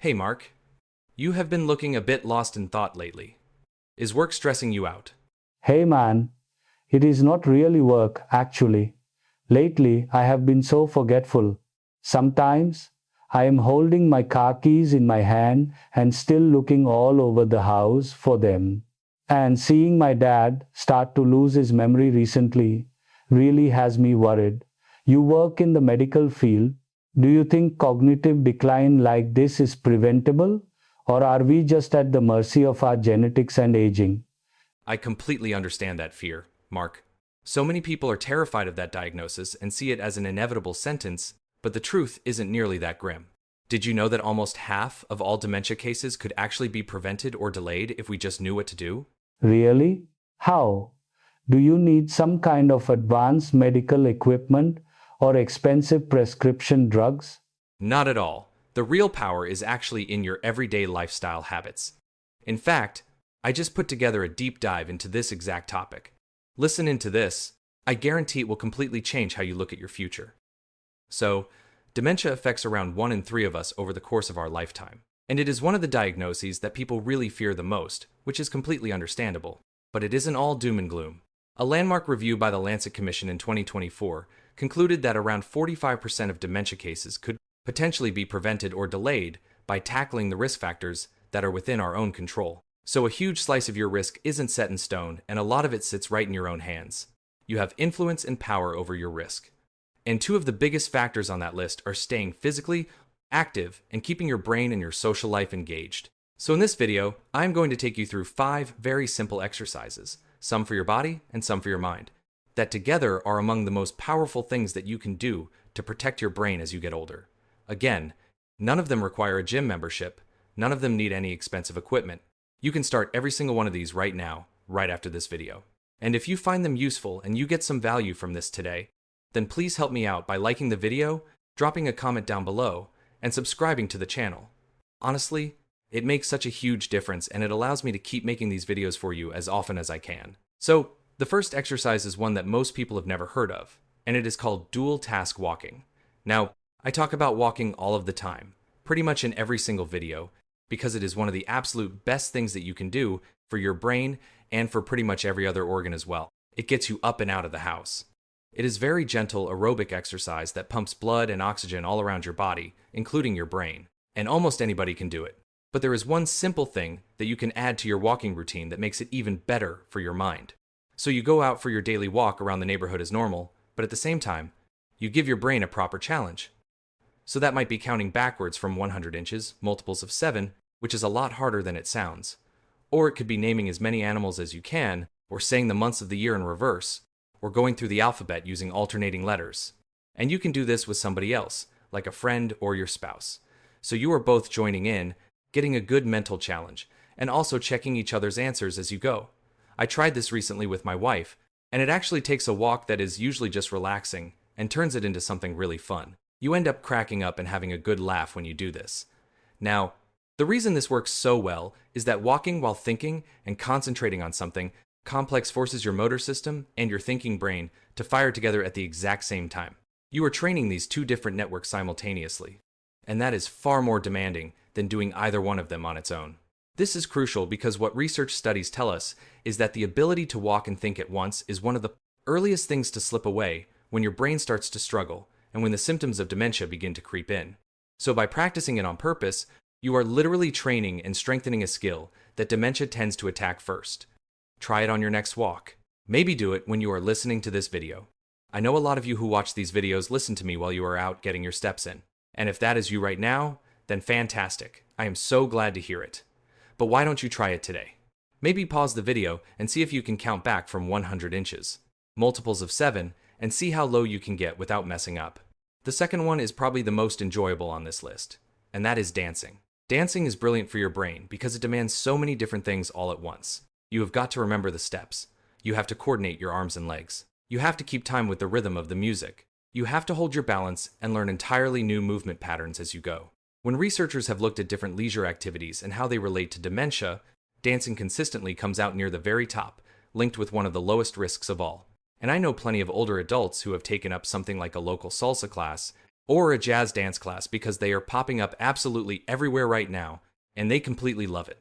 Hey Mark, you have been looking a bit lost in thought lately. Is work stressing you out? Hey man, it is not really work, actually. Lately, I have been so forgetful. Sometimes, I am holding my car keys in my hand and still looking all over the house for them. And seeing my dad start to lose his memory recently really has me worried. You work in the medical field. Do you think cognitive decline like this is preventable? Or are we just at the mercy of our genetics and aging? I completely understand that fear, Mark. So many people are terrified of that diagnosis and see it as an inevitable sentence, but the truth isn't nearly that grim. Did you know that almost half of all dementia cases could actually be prevented or delayed if we just knew what to do? Really? How? Do you need some kind of advanced medical equipment or expensive prescription drugs? Not at all. The real power is actually in your everyday lifestyle habits. In fact, I just put together a deep dive into this exact topic. Listen into this. I guarantee it will completely change how you look at your future. So, dementia affects around 1 in 3 of us over the course of our lifetime. And it is one of the diagnoses that people really fear the most, which is completely understandable. But it isn't all doom and gloom. A landmark review by the Lancet Commission in 2024 concluded that around 45% of dementia cases could potentially be prevented or delayed by tackling the risk factors that are within our own control. So a huge slice of your risk isn't set in stone, and a lot of it sits right in your own hands. You have influence and power over your risk. And 2 of the biggest factors on that list are staying physically active and keeping your brain and your social life engaged. So in this video, I'm going to take you through 5 very simple exercises, some for your body and some for your mind, that together are among the most powerful things that you can do to protect your brain as you get older. Again, none of them require a gym membership, none of them need any expensive equipment. You can start every single one of these right now, right after this video. And if you find them useful and you get some value from this today, then please help me out by liking the video, dropping a comment down below, and subscribing to the channel. Honestly, it makes such a huge difference and it allows me to keep making these videos for you as often as I can. So, the first exercise is one that most people have never heard of, and it is called dual task walking. Now, I talk about walking all of the time, pretty much in every single video, because it is one of the absolute best things that you can do for your brain and for pretty much every other organ as well. It gets you up and out of the house. It is very gentle aerobic exercise that pumps blood and oxygen all around your body, including your brain, and almost anybody can do it. But there is one simple thing that you can add to your walking routine that makes it even better for your mind. So you go out for your daily walk around the neighborhood as normal, but at the same time, you give your brain a proper challenge. So that might be counting backwards from 100 inches, multiples of 7, which is a lot harder than it sounds. Or it could be naming as many animals as you can, or saying the months of the year in reverse, or going through the alphabet using alternating letters. And you can do this with somebody else, like a friend or your spouse. So you are both joining in, getting a good mental challenge, and also checking each other's answers as you go. I tried this recently with my wife, and it actually takes a walk that is usually just relaxing and turns it into something really fun. You end up cracking up and having a good laugh when you do this. Now, the reason this works so well is that walking while thinking and concentrating on something complex forces your motor system and your thinking brain to fire together at the exact same time. You are training these 2 different networks simultaneously, and that is far more demanding than doing either one of them on its own. This is crucial because what research studies tell us is that the ability to walk and think at once is one of the earliest things to slip away when your brain starts to struggle and when the symptoms of dementia begin to creep in. So by practicing it on purpose, you are literally training and strengthening a skill that dementia tends to attack first. Try it on your next walk. Maybe do it when you are listening to this video. I know a lot of you who watch these videos listen to me while you are out getting your steps in. And if that is you right now, then fantastic. I am so glad to hear it. But why don't you try it today? Maybe pause the video and see if you can count back from 100 inches, multiples of 7, and see how low you can get without messing up. The second one is probably the most enjoyable on this list, and that is dancing. Dancing is brilliant for your brain because it demands so many different things all at once. You have got to remember the steps. You have to coordinate your arms and legs. You have to keep time with the rhythm of the music. You have to hold your balance and learn entirely new movement patterns as you go. When researchers have looked at different leisure activities and how they relate to dementia, dancing consistently comes out near the very top, linked with one of the lowest risks of all. And I know plenty of older adults who have taken up something like a local salsa class or a jazz dance class because they are popping up absolutely everywhere right now, and they completely love it.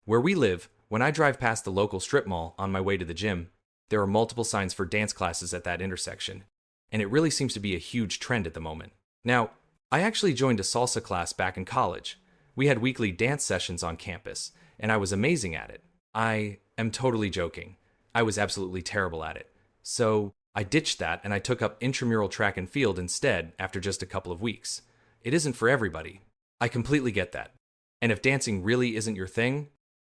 Where we live, when I drive past the local strip mall on my way to the gym, there are multiple signs for dance classes at that intersection, and it really seems to be a huge trend at the moment. Now, I actually joined a salsa class back in college. We had weekly dance sessions on campus, and I was amazing at it. I am totally joking. I was absolutely terrible at it. So I ditched that and I took up intramural track and field instead after just a couple of weeks. It isn't for everybody. I completely get that. And if dancing really isn't your thing,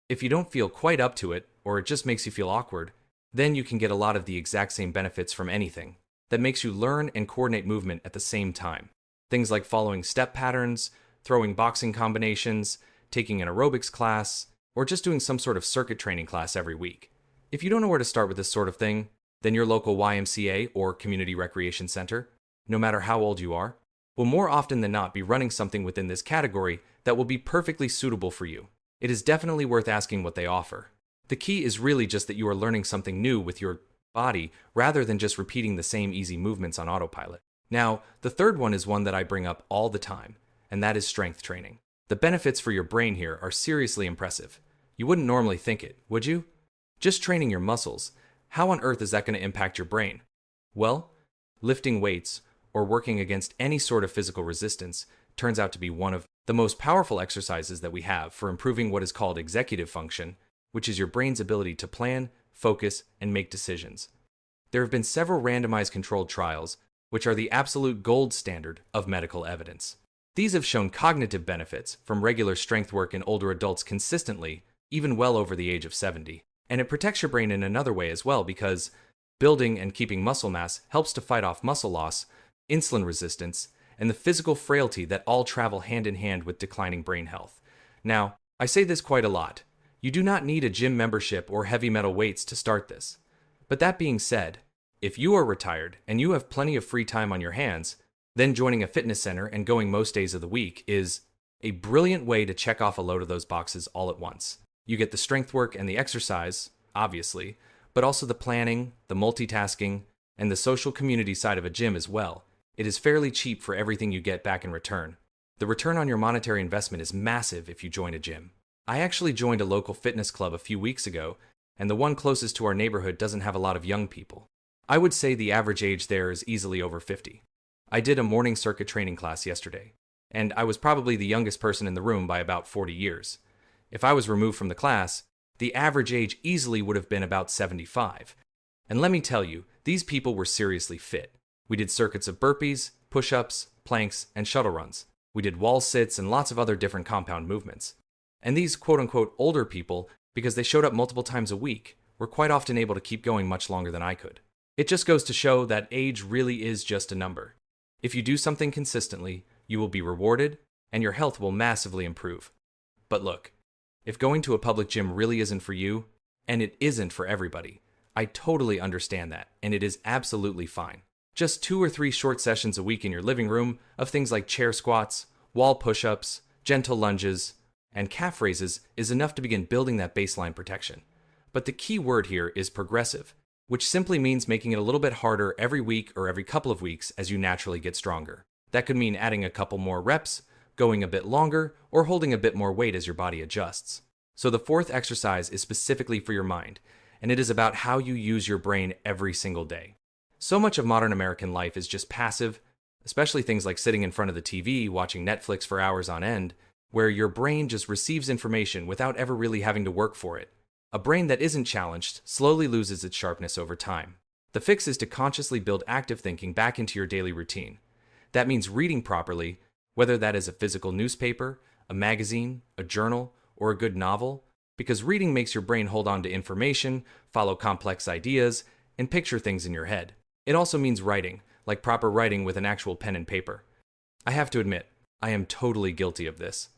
if you don't feel quite up to it, or it just makes you feel awkward, then you can get a lot of the exact same benefits from anything that makes you learn and coordinate movement at the same time. Things like following step patterns, throwing boxing combinations, taking an aerobics class, or just doing some sort of circuit training class every week. If you don't know where to start with this sort of thing, then your local YMCA or community recreation center, no matter how old you are, will more often than not be running something within this category that will be perfectly suitable for you. It is definitely worth asking what they offer. The key is really just that you are learning something new with your body rather than just repeating the same easy movements on autopilot. Now, the third one is one that I bring up all the time, and that is strength training. The benefits for your brain here are seriously impressive. You wouldn't normally think it, would you? Just training your muscles, how on earth is that going to impact your brain? Well, lifting weights or working against any sort of physical resistance turns out to be one of the most powerful exercises that we have for improving what is called executive function, which is your brain's ability to plan, focus, and make decisions. There have been several randomized controlled trials, which are the absolute gold standard of medical evidence. These have shown cognitive benefits from regular strength work in older adults consistently, even well over the age of 70. And it protects your brain in another way as well because building and keeping muscle mass helps to fight off muscle loss, insulin resistance, and the physical frailty that all travel hand in hand with declining brain health. Now, I say this quite a lot. You do not need a gym membership or heavy metal weights to start this. But that being said, if you are retired and you have plenty of free time on your hands, then joining a fitness center and going most days of the week is a brilliant way to check off a load of those boxes all at once. You get the strength work and the exercise, obviously, but also the planning, the multitasking, and the social community side of a gym as well. It is fairly cheap for everything you get back in return. The return on your monetary investment is massive if you join a gym. I actually joined a local fitness club a few weeks ago, and the one closest to our neighborhood doesn't have a lot of young people. I would say the average age there is easily over 50. I did a morning circuit training class yesterday, and I was probably the youngest person in the room by about 40 years. If I was removed from the class, the average age easily would have been about 75. And let me tell you, these people were seriously fit. We did circuits of burpees, push-ups, planks, and shuttle runs. We did wall sits and lots of other different compound movements. And these quote-unquote older people, because they showed up multiple times a week, were quite often able to keep going much longer than I could. It just goes to show that age really is just a number. If you do something consistently, you will be rewarded, and your health will massively improve. But look, if going to a public gym really isn't for you, and it isn't for everybody, I totally understand that, and it is absolutely fine. Just 2 or 3 short sessions a week in your living room of things like chair squats, wall push-ups, gentle lunges, and calf raises is enough to begin building that baseline protection. But the key word here is progressive, which simply means making it a little bit harder every week or every couple of weeks as you naturally get stronger. That could mean adding a couple more reps, going a bit longer, or holding a bit more weight as your body adjusts. So the fourth exercise is specifically for your mind, and it is about how you use your brain every single day. So much of modern American life is just passive, especially things like sitting in front of the TV, watching Netflix for hours on end, where your brain just receives information without ever really having to work for it. A brain that isn't challenged slowly loses its sharpness over time. The fix is to consciously build active thinking back into your daily routine. That means reading properly, whether that is a physical newspaper, a magazine, a journal, or a good novel, because reading makes your brain hold on to information, follow complex ideas, and picture things in your head. It also means writing, like proper writing with an actual pen and paper. I have to admit, I am totally guilty of this.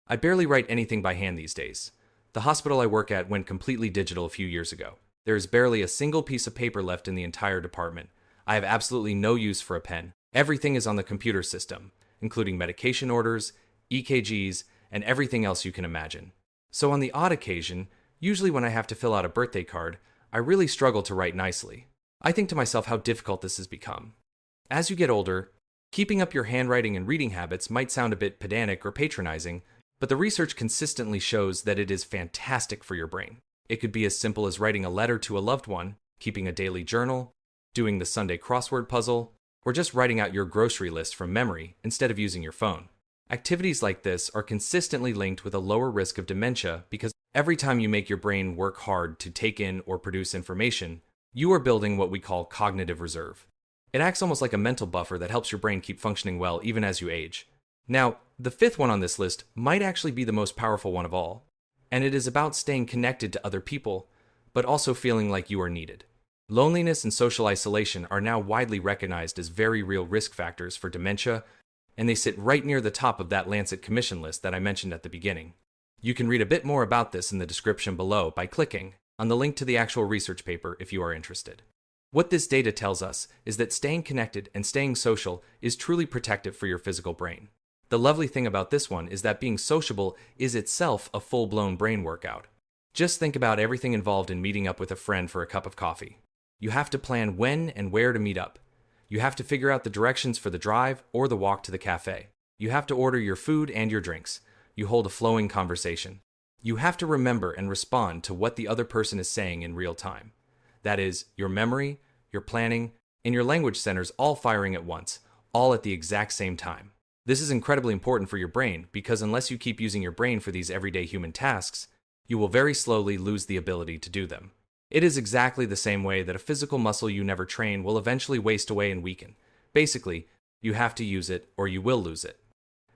I barely write anything by hand these days. The hospital I work at went completely digital a few years ago. There is barely a single piece of paper left in the entire department. I have absolutely no use for a pen. Everything is on the computer system, including medication orders, EKGs, and everything else you can imagine. So on the odd occasion, usually when I have to fill out a birthday card, I really struggle to write nicely. I think to myself how difficult this has become. As you get older, Keeping up your handwriting and reading habits might sound a bit pedantic or patronizing, but the research consistently shows that it is fantastic for your brain. It could be as simple as writing a letter to a loved one, keeping a daily journal, doing the Sunday crossword puzzle, or just writing out your grocery list from memory instead of using your phone. Activities like this are consistently linked with a lower risk of dementia because every time you make your brain work hard to take in or produce information, you are building what we call cognitive reserve. It acts almost like a mental buffer that helps your brain keep functioning well even as you age. Now, the fifth one on this list might actually be the most powerful one of all, and it is about staying connected to other people, but also feeling like you are needed. Loneliness and social isolation are now widely recognized as very real risk factors for dementia, and they sit right near the top of that Lancet Commission list that I mentioned at the beginning. You can read a bit more about this in the description below by clicking on the link to the actual research paper if you are interested. What this data tells us is that staying connected and staying social is truly protective for your physical brain. The lovely thing about this one is that being sociable is itself a full-blown brain workout. Just think about everything involved in meeting up with a friend for a cup of coffee. You have to plan when and where to meet up. You have to figure out the directions for the drive or the walk to the cafe. You have to order your food and your drinks. You hold a flowing conversation. You have to remember and respond to what the other person is saying in real time. That is, your memory, your planning, and your language centers all firing at once, all at the exact same time. This is incredibly important for your brain because unless you keep using your brain for these everyday human tasks, you will very slowly lose the ability to do them. It is exactly the same way that a physical muscle you never train will eventually waste away and weaken. Basically, you have to use it or you will lose it.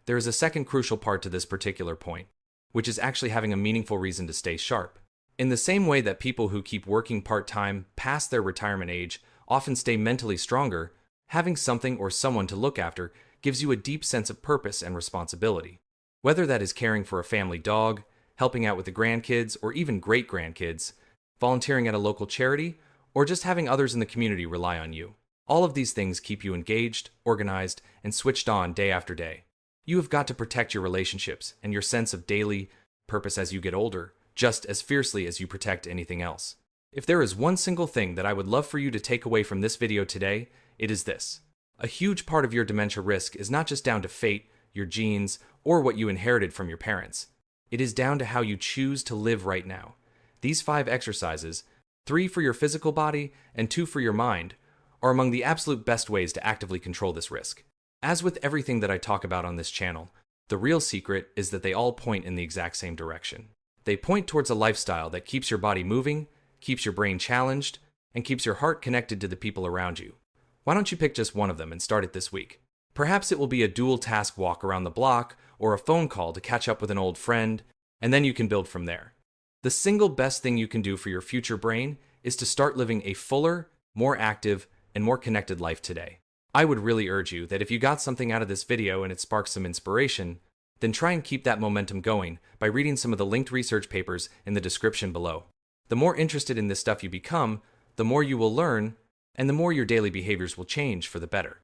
There is a second crucial part to this particular point, which is actually having a meaningful reason to stay sharp. In the same way that people who keep working part-time past their retirement age often stay mentally stronger, having something or someone to look after gives you a deep sense of purpose and responsibility. Whether that is caring for a family dog, helping out with the grandkids or even great-grandkids, volunteering at a local charity, or just having others in the community rely on you. All of these things keep you engaged, organized, and switched on day after day. You have got to protect your relationships and your sense of daily purpose as you get older, just as fiercely as you protect anything else. If there is one single thing that I would love for you to take away from this video today, it is this. A huge part of your dementia risk is not just down to fate, your genes, or what you inherited from your parents. It is down to how you choose to live right now. These 5 exercises, 3 for your physical body and 2 for your mind, are among the absolute best ways to actively control this risk. As with everything that I talk about on this channel, the real secret is that they all point in the exact same direction. They point towards a lifestyle that keeps your body moving, keeps your brain challenged, and keeps your heart connected to the people around you. Why don't you pick just one of them and start it this week? Perhaps it will be a dual-task walk around the block or a phone call to catch up with an old friend, and then you can build from there. The single best thing you can do for your future brain is to start living a fuller, more active, and more connected life today. I would really urge you that if you got something out of this video and it sparks some inspiration, then try and keep that momentum going by reading some of the linked research papers in the description below. The more interested in this stuff you become, the more you will learn, and the more your daily behaviors will change for the better.